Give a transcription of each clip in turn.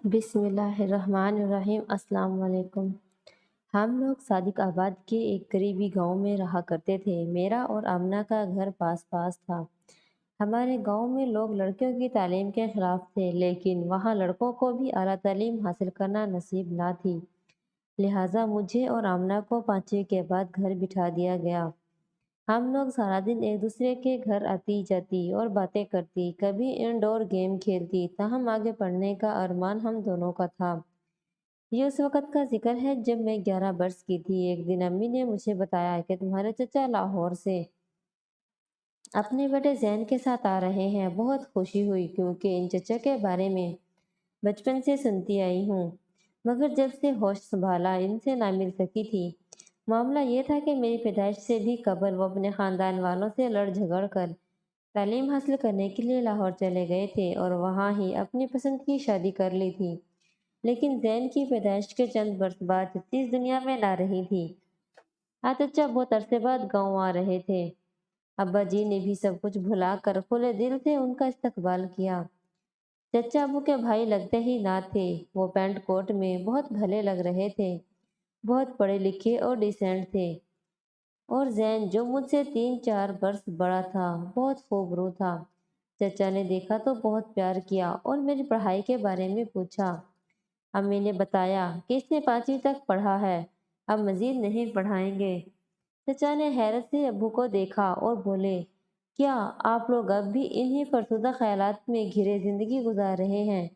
بسم اللہ الرحمن الرحیم۔ السلام علیکم۔ ہم لوگ صادق آباد کے ایک قریبی گاؤں میں رہا کرتے تھے۔ میرا اور آمنہ کا گھر پاس پاس تھا۔ ہمارے گاؤں میں لوگ لڑکیوں کی تعلیم کے خلاف تھے، لیکن وہاں لڑکوں کو بھی اعلیٰ تعلیم حاصل کرنا نصیب نہ تھی۔ لہٰذا مجھے اور آمنہ کو 5ویں کے بعد گھر بٹھا دیا گیا۔ ہم لوگ سارا دن ایک دوسرے کے گھر آتی جاتی اور باتیں کرتی، کبھی انڈور گیم کھیلتی۔ تاہم آگے پڑھنے کا ارمان ہم دونوں کا تھا۔ یہ اس وقت کا ذکر ہے جب میں 11 برس کی تھی۔ ایک دن امی نے مجھے بتایا کہ تمہارے چچا لاہور سے اپنے بیٹے زین کے ساتھ آ رہے ہیں۔ بہت خوشی ہوئی کیونکہ ان چچا کے بارے میں بچپن سے سنتی آئی ہوں، مگر جب سے ہوش سنبھالا ان سے نہ مل سکی تھی۔ معاملہ یہ تھا کہ میری پیدائش سے بھی قبل وہ اپنے خاندان والوں سے لڑ جھگڑ کر تعلیم حاصل کرنے کے لیے لاہور چلے گئے تھے اور وہاں ہی اپنی پسند کی شادی کر لی تھی۔ لیکن زین کی پیدائش کے چند برس بعد چچی اس دنیا میں نہ رہی تھی۔ چچا بہت عرصے بعد گاؤں آ رہے تھے۔ ابا جی نے بھی سب کچھ بھلا کر کھلے دل سے ان کا استقبال کیا۔ چچا ابو کے بھائی لگتے ہی نہ تھے۔ وہ پینٹ کوٹ میں بہت بھلے لگ رہے تھے، بہت پڑھے لکھے اور ڈیسنٹ تھے۔ اور زین جو مجھ سے 3-4 برس بڑا تھا، بہت خوب رو تھا۔ چچا نے دیکھا تو بہت پیار کیا اور میری پڑھائی کے بارے میں پوچھا۔ امی نے بتایا کہ اس نے 5ویں تک پڑھا ہے، اب مزید نہیں پڑھائیں گے۔ چچا نے حیرت سے ابو کو دیکھا اور بولے، کیا آپ لوگ اب بھی انہی فرسودہ خیالات میں گھرے زندگی گزار رہے ہیں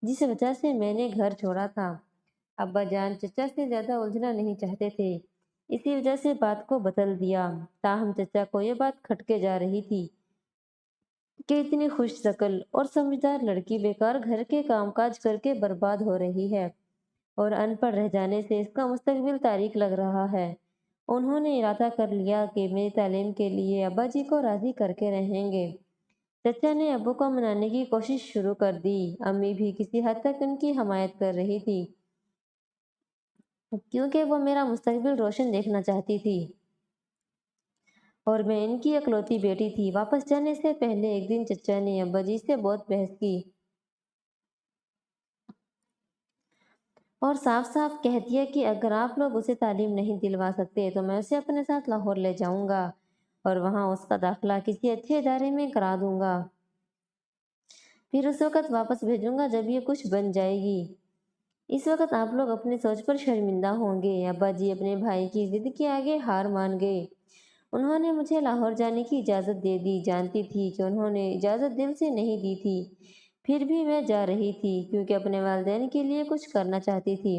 جس وجہ سے میں نے گھر چھوڑا تھا؟ ابا جان چچا سے زیادہ الجھنا نہیں چاہتے تھے، اسی وجہ سے بات کو بدل دیا۔ تاہم چچا کو یہ بات کھٹکے جا رہی تھی کہ اتنی خوش شکل اور سمجھدار لڑکی بیکار گھر کے کام کاج کر کے برباد ہو رہی ہے اور ان پڑھ رہ جانے سے اس کا مستقبل تاریک لگ رہا ہے۔ انہوں نے ارادہ کر لیا کہ میری تعلیم کے لیے ابا جی کو راضی کر کے رہیں گے۔ چچا نے ابو کو منانے کی کوشش شروع کر دی۔ امی بھی کسی حد تک ان کی حمایت کر رہی تھی کیونکہ وہ میرا مستقبل روشن دیکھنا چاہتی تھی اور میں ان کی اکلوتی بیٹی تھی۔ واپس جانے سے پہلے ایک دن چچا نے ابا جی سے بہت بحث کی اور صاف صاف کہہ دیا کہ اگر آپ لوگ اسے تعلیم نہیں دلوا سکتے تو میں اسے اپنے ساتھ لاہور لے جاؤں گا اور وہاں اس کا داخلہ کسی اچھے ادارے میں کرا دوں گا، پھر اس وقت واپس بھیجوں گا جب یہ کچھ بن جائے گی۔ اس وقت آپ لوگ اپنی سوچ پر شرمندہ ہوں گے۔ ابا جی اپنے بھائی کی ضد کے آگے ہار مان گئے۔ انہوں نے مجھے لاہور جانے کی اجازت دے دی۔ جانتی تھی کہ انہوں نے اجازت دل سے نہیں دی تھی، پھر بھی میں جا رہی تھی کیونکہ اپنے والدین کے لیے کچھ کرنا چاہتی تھی۔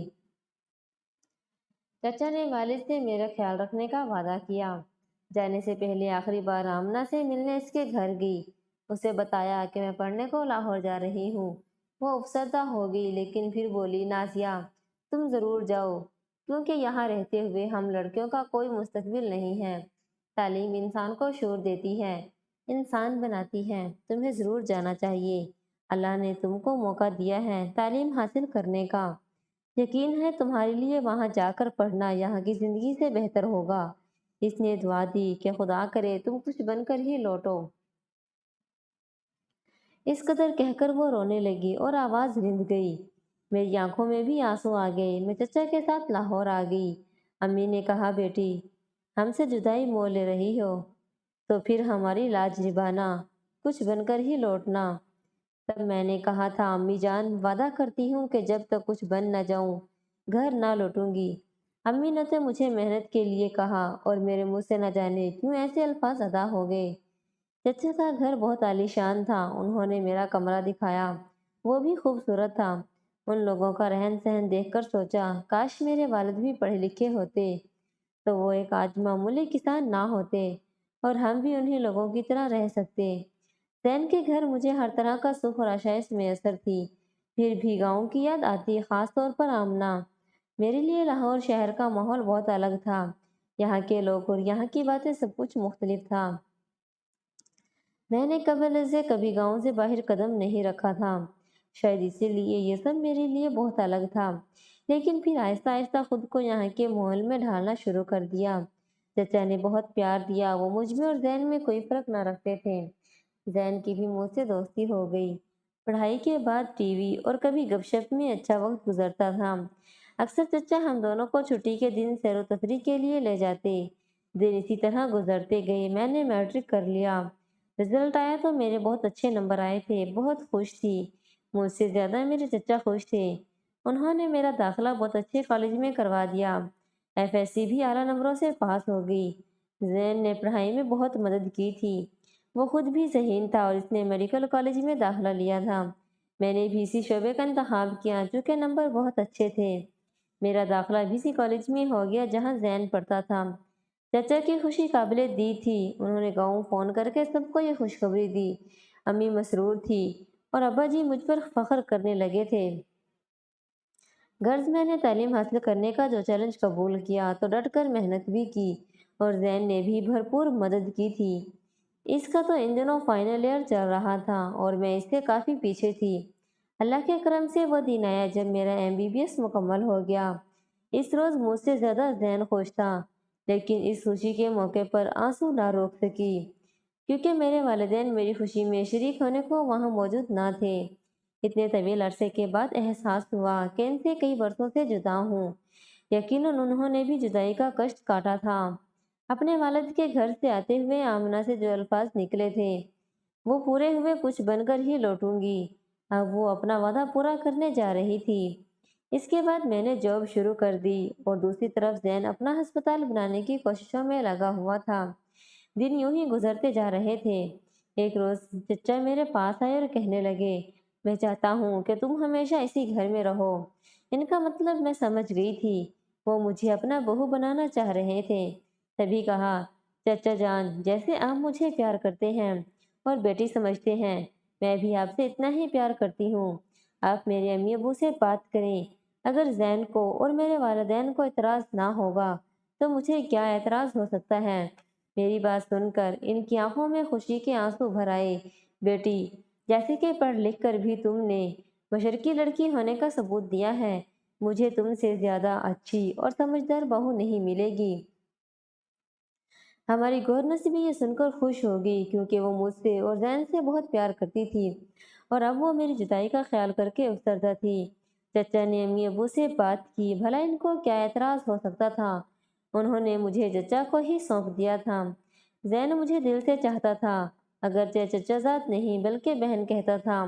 چچا نے والد سے میرا خیال رکھنے کا وعدہ کیا۔ جانے سے پہلے آخری بار آمنہ سے ملنے اس کے گھر گئی۔ اسے بتایا کہ میں پڑھنے کو لاہور جا رہی ہوں۔ وہ افسردہ ہو گئی لیکن پھر بولی، نازیہ تم ضرور جاؤ کیونکہ یہاں رہتے ہوئے ہم لڑکیوں کا کوئی مستقبل نہیں ہے۔ تعلیم انسان کو شعور دیتی ہے، انسان بناتی ہے، تمہیں ضرور جانا چاہیے۔ اللہ نے تم کو موقع دیا ہے تعلیم حاصل کرنے کا، یقین ہے تمہارے لیے وہاں جا کر پڑھنا یہاں کی زندگی سے بہتر ہوگا۔ اس نے دعا دی کہ خدا کرے تم کچھ بن کر ہی لوٹو۔ اس قدر کہہ کر وہ رونے لگی اور آواز رند گئی۔ میری آنکھوں میں بھی آنسو آ گئے۔ میں چچا کے ساتھ لاہور آ گئی۔ امی نے کہا، بیٹی ہم سے جدائی مول لے رہی ہو تو پھر ہماری لاج نبھانا، کچھ بن کر ہی لوٹنا۔ تب میں نے کہا تھا، امی جان وعدہ کرتی ہوں کہ جب تک کچھ بن نہ جاؤں گھر نہ لوٹوں گی۔ امی نے تو مجھے محنت کے لیے کہا اور میرے منہ سے نہ جانے کیوں ایسے الفاظ ادا ہو گئے۔ چچا کا گھر بہت عالیشان تھا۔ انہوں نے میرا کمرہ دکھایا، وہ بھی خوبصورت تھا۔ ان لوگوں کا رہن سہن دیکھ کر سوچا، کاش میرے والد بھی پڑھے لکھے ہوتے تو وہ ایک آج معمولی کسان نہ ہوتے اور ہم بھی انہی لوگوں کی طرح رہ سکتے۔ زین کے گھر مجھے ہر طرح کا سکھ اور آشائش میسر تھی، پھر بھی گاؤں کی یاد آتی، خاص طور پر آمنہ۔ میرے لیے لاہور شہر کا ماحول بہت الگ تھا۔ یہاں کے لوگ اور یہاں کی باتیں سب کچھ مختلف تھا۔ میں نے قبل سے کبھی گاؤں سے باہر قدم نہیں رکھا تھا، شاید اسی لیے یہ سب میرے لیے بہت الگ تھا۔ لیکن پھر آہستہ آہستہ خود کو یہاں کے ماحول میں ڈھالنا شروع کر دیا۔ چچا نے بہت پیار دیا۔ وہ مجھ میں اور زین میں کوئی فرق نہ رکھتے تھے۔ زین کی بھی مجھ سے دوستی ہو گئی۔ پڑھائی کے بعد ٹی وی اور کبھی گپ شپ میں اچھا وقت گزرتا تھا۔ اکثر چچا ہم دونوں کو چھٹی کے دن سیر و تفریح کے لیے لے جاتے۔ دن اسی طرح گزرتے گئے۔ میں نے میٹرک کر لیا۔ رزلٹ آیا تو میرے بہت اچھے نمبر آئے تھے۔ بہت خوش تھی۔ مجھ سے زیادہ میرے چچا خوش تھے۔ انہوں نے میرا داخلہ بہت اچھے کالج میں کروا دیا۔ ایف ایس سی بھی اعلیٰ نمبروں سے پاس ہو گئی۔ زین نے پڑھائی میں بہت مدد کی تھی۔ وہ خود بھی ذہین تھا اور اس نے میڈیکل کالج میں داخلہ لیا تھا۔ میں نے بھی اسی شعبے کا انتخاب کیا چونکہ نمبر بہت اچھے تھے۔ میرا داخلہ بھی اسی کالج میں ہو گیا جہاں زین پڑھتا تھا۔ چچا کی خوشی قابل دید تھی۔ انہوں نے گاؤں فون کر کے سب کو یہ خوشخبری دی۔ امی مسرور تھی اور ابا جی مجھ پر فخر کرنے لگے تھے۔ غرض میں نے تعلیم حاصل کرنے کا جو چیلنج قبول کیا تو ڈٹ کر محنت بھی کی اور زین نے بھی بھرپور مدد کی تھی۔ اس کا تو ان دنوں فائنل ایئر چل رہا تھا اور میں اس سے کافی پیچھے تھی۔ اللہ کے کرم سے وہ دن آیا جب میرا MBBS مکمل ہو گیا۔ اس روز مجھ سے زیادہ زین خوش تھا، لیکن اس خوشی کے موقع پر آنسو نہ روک سکی کیونکہ میرے والدین میری خوشی میں شریک ہونے کو وہاں موجود نہ تھے۔ اتنے طویل عرصے کے بعد احساس ہوا کہ ان سے کئی برسوں سے جدا ہوں۔ یقیناً انہوں نے بھی جدائی کا کشٹ کاٹا تھا۔ اپنے والد کے گھر سے آتے ہوئے آمنہ سے جو الفاظ نکلے تھے وہ پورے ہوئے کچھ بن کر ہی لوٹوں گی۔ اب وہ اپنا وعدہ پورا کرنے جا رہی تھی۔ اس کے بعد میں نے جاب شروع کر دی اور دوسری طرف زین اپنا ہسپتال بنانے کی کوششوں میں لگا ہوا تھا۔ دن یوں ہی گزرتے جا رہے تھے۔ ایک روز چچا میرے پاس آئے اور کہنے لگے، میں چاہتا ہوں کہ تم ہمیشہ اسی گھر میں رہو۔ ان کا مطلب میں سمجھ گئی تھی۔ وہ مجھے اپنا بہو بنانا چاہ رہے تھے۔ تبھی کہا، چچا جان، جیسے آپ مجھے پیار کرتے ہیں اور بیٹی سمجھتے ہیں، میں بھی آپ سے اتنا ہی پیار کرتی ہوں۔ آپ میرے امی ابو سے بات کریں۔ اگر زین کو اور میرے والدین کو اعتراض نہ ہوگا تو مجھے کیا اعتراض ہو سکتا ہے؟ میری بات سن کر ان کی آنکھوں میں خوشی کے آنسو بھر آئے۔ بیٹی، جیسے کہ پڑھ لکھ کر بھی تم نے مشرقی لڑکی ہونے کا ثبوت دیا ہے، مجھے تم سے زیادہ اچھی اور سمجھدار بہو نہیں ملے گی۔ ہماری گور نصیبی یہ سن کر خوش ہو گئی کیونکہ وہ مجھ سے اور زین سے بہت پیار کرتی تھی اور اب وہ میری جدائی کا خیال کر کے افسردہ تھی۔ چچا نے امی ابو سے بات کی، بھلا ان کو کیا اعتراض ہو سکتا تھا؟ انہوں نے مجھے چچا کو ہی سونپ دیا تھا۔ زین مجھے دل سے چاہتا تھا، اگرچہ چچا ذات نہیں بلکہ بہن کہتا تھا،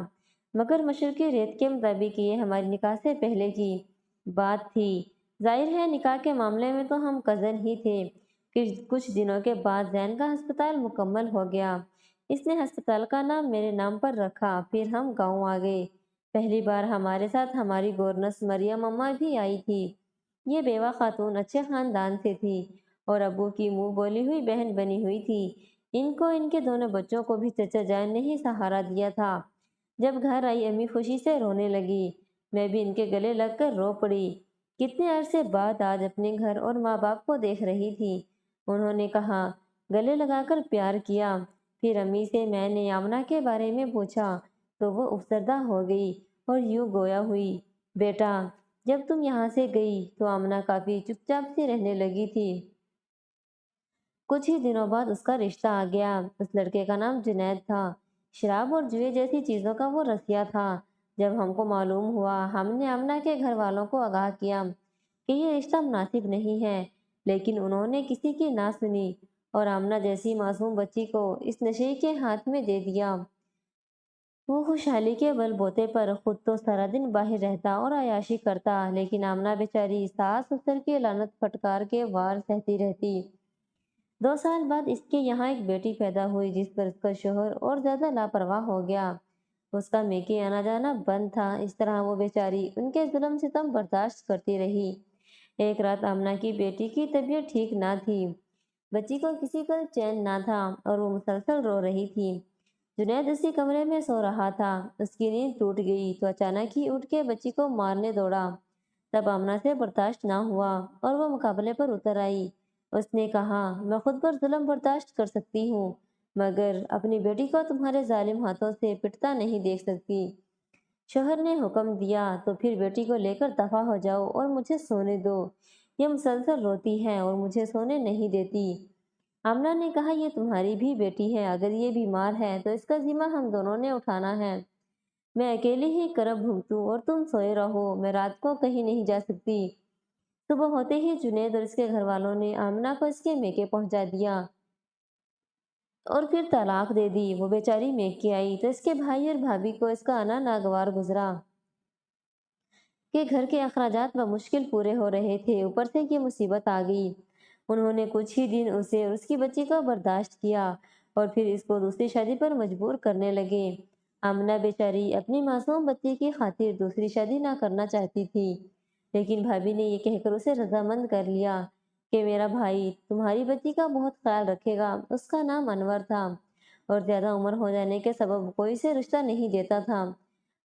مگر مشرقی ریت کے مطابق یہ ہماری نکاح سے پہلے کی بات تھی۔ ظاہر ہے نکاح کے معاملے میں تو ہم کزن ہی تھے۔ کچھ دنوں کے بعد زین کا ہسپتال مکمل ہو گیا۔ اس نے ہسپتال کا نام میرے نام پر رکھا۔ پھر ہم گاؤں آ گئے۔ پہلی بار ہمارے ساتھ ہماری گورنس مریم اماں بھی آئی تھی۔ یہ بیوہ خاتون اچھے خاندان سے تھی اور ابو کی منہ بولی ہوئی بہن بنی ہوئی تھی۔ ان کو ان کے دونوں بچوں کو بھی چچا جان نے ہی سہارا دیا تھا۔ جب گھر آئی امی خوشی سے رونے لگی۔ میں بھی ان کے گلے لگ کر رو پڑی۔ کتنے عرصے بعد آج اپنے گھر اور ماں باپ کو دیکھ رہی تھی۔ انہوں نے کہا، گلے لگا کر پیار کیا۔ پھر امی سے میں نے آمنہ کے بارے میں پوچھا تو وہ افسردہ ہو گئی اور یوں گویا ہوئی، بیٹا، جب تم یہاں سے گئی تو آمنہ کافی چپ چاپ سے رہنے لگی تھی۔ کچھ ہی دنوں بعد اس کا رشتہ آ گیا۔ اس لڑکے کا نام جنید تھا۔ شراب اور جوئے جیسی چیزوں کا وہ رسیا تھا۔ جب ہم کو معلوم ہوا، ہم نے آمنہ کے گھر والوں کو آگاہ کیا کہ یہ رشتہ مناسب نہیں ہے، لیکن انہوں نے کسی کی نہ سنی اور آمنہ جیسی معصوم بچی کو اس نشئی کے ہاتھ میں دے دیا۔ وہ خوشحالی کے بل بوتے پر خود تو سارا دن باہر رہتا اور عیاشی کرتا، لیکن آمنہ بیچاری ساس سسر کی لعنت پھٹکار کے وار سہتی رہتی۔ 2 سال بعد اس کے یہاں ایک بیٹی پیدا ہوئی جس پر اس کا شوہر اور زیادہ لاپرواہ ہو گیا۔ اس کا میکے آنا جانا بند تھا۔ اس طرح وہ بیچاری ان کے ظلم ستم برداشت کرتی رہی۔ ایک رات آمنہ کی بیٹی کی طبیعت ٹھیک نہ تھی۔ بچی کو کسی کا چین نہ تھا اور وہ مسلسل رو رہی تھی۔ جنید اسی کمرے میں سو رہا تھا۔ اس کی نیند ٹوٹ گئی تو اچانک ہی اٹھ کے بچی کو مارنے دوڑا۔ تب آمنہ سے برداشت نہ ہوا اور وہ مقابلے پر اتر آئی۔ اس نے کہا، میں خود پر ظلم برداشت کر سکتی ہوں مگر اپنی بیٹی کو تمہارے ظالم ہاتھوں سے پٹتا نہیں دیکھ سکتی۔ شوہر نے حکم دیا تو پھر بیٹی کو لے کر دفع ہو جاؤ اور مجھے سونے دو۔ یہ مسلسل روتی ہے اور مجھے سونے نہیں دیتی۔ آمنہ نے کہا، یہ تمہاری بھی بیٹی ہے، اگر یہ بیمار ہے تو اس کا ذمہ ہم دونوں نے اٹھانا ہے۔ میں اکیلی ہی کرب بھگتوں اور تم سوئے رہو، میں رات کو کہیں نہیں جا سکتی۔ صبح ہوتے ہی جنید اور اس کے گھر والوں نے آمنہ کو اس کے میکے پہنچا دیا اور پھر طلاق دے دی۔ وہ بیچاری میکے آئی تو اس کے بھائی اور بھابھی کو اس کا آنا ناگوار گزرا کہ گھر کے اخراجات بمشکل پورے ہو رہے تھے، اوپر سے یہ مصیبت آ گئی۔ انہوں نے کچھ ہی دن اسے اور اس کی بچی کو برداشت کیا اور پھر اس کو دوسری شادی پر مجبور کرنے لگے۔ آمنہ بیچاری اپنی معصوم بچی کی خاطر دوسری شادی نہ کرنا چاہتی تھی، لیکن بھابھی نے یہ کہہ کر اسے رضامند کر لیا کہ میرا بھائی تمہاری بچی کا بہت خیال رکھے گا۔ اس کا نام انور تھا اور زیادہ عمر ہو جانے کے سبب کوئی اسے رشتہ نہیں دیتا تھا۔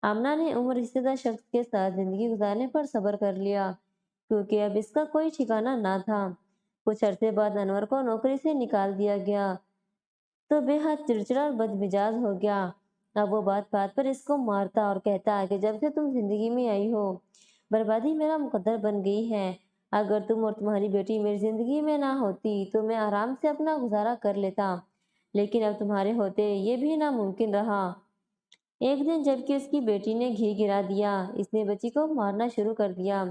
آمنہ نے عمر رشتہ دار شخص کے ساتھ زندگی گزارنے پر صبر کر لیا، کیونکہ اب اس کا کوئی ٹھکانہ نہ تھا۔ کچھ عرصے بعد انور کو نوکری سے نکال دیا گیا تو بے حد چڑچڑا اور بدمزاج ہو گیا۔ اب وہ بات بات پر اس کو مارتا اور کہتا کہ جب سے تم زندگی میں آئی ہو، بربادی میرا مقدر بن گئی ہے۔ اگر تم اور تمہاری بیٹی میری زندگی میں نہ ہوتی تو میں آرام سے اپنا گزارا کر لیتا، لیکن اب تمہارے ہوتے یہ بھی ناممکن رہا۔ ایک دن جب کہ اس کی بیٹی نے گھی گرا دیا، اس نے بچی کو مارنا شروع کر دیا۔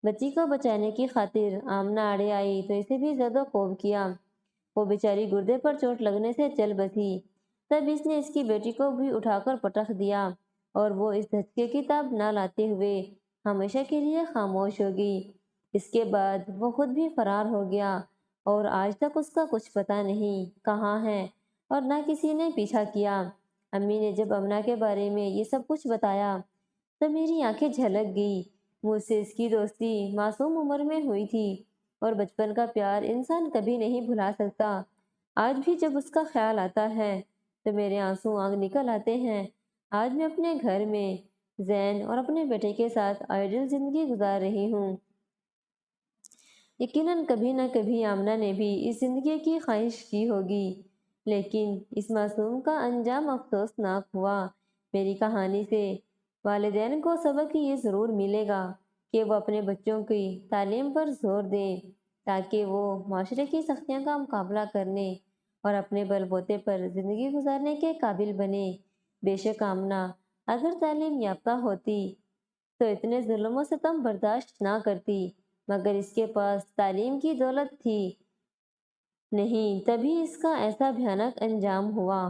بچی کو بچانے کی خاطر آمنہ آڑے آئی تو اسے بھی زد و کوب کیا۔ وہ بیچاری گردے پر چوٹ لگنے سے چل بسی۔ تب اس نے اس کی بیٹی کو بھی اٹھا کر پٹخ دیا اور وہ اس دھچکے کی تاب نہ لاتے ہوئے ہمیشہ کے لیے خاموش ہو گئی۔ اس کے بعد وہ خود بھی فرار ہو گیا اور آج تک اس کا کچھ پتہ نہیں کہاں ہے اور نہ کسی نے پیچھا کیا۔ امی نے جب آمنہ کے بارے میں یہ سب کچھ بتایا تو میری آنکھیں جھلک گئی۔ مجھ سے اس کی دوستی معصوم عمر میں ہوئی تھی اور بچپن کا پیار انسان کبھی نہیں بھلا سکتا۔ آج بھی جب اس کا خیال آتا ہے تو میرے آنسو آنکھ نکل آتے ہیں۔ آج میں اپنے گھر میں زین اور اپنے بیٹے کے ساتھ آئیڈل زندگی گزار رہی ہوں۔ یقیناً کبھی نہ کبھی آمنہ نے بھی اس زندگی کی خواہش کی ہوگی، لیکن اس معصوم کا انجام افسوسناک ہوا۔ میری کہانی سے والدین کو سبق یہ ضرور ملے گا کہ وہ اپنے بچوں کی تعلیم پر زور دیں تاکہ وہ معاشرے کی سختیوں کا مقابلہ کرنے اور اپنے بل بوتے پر زندگی گزارنے کے قابل بنے۔ بے شک آمنہ اگر تعلیم یافتہ ہوتی تو اتنے ظلم و ستم برداشت نہ کرتی، مگر اس کے پاس تعلیم کی دولت تھی نہیں، تبھی اس کا ایسا بھیانک انجام ہوا۔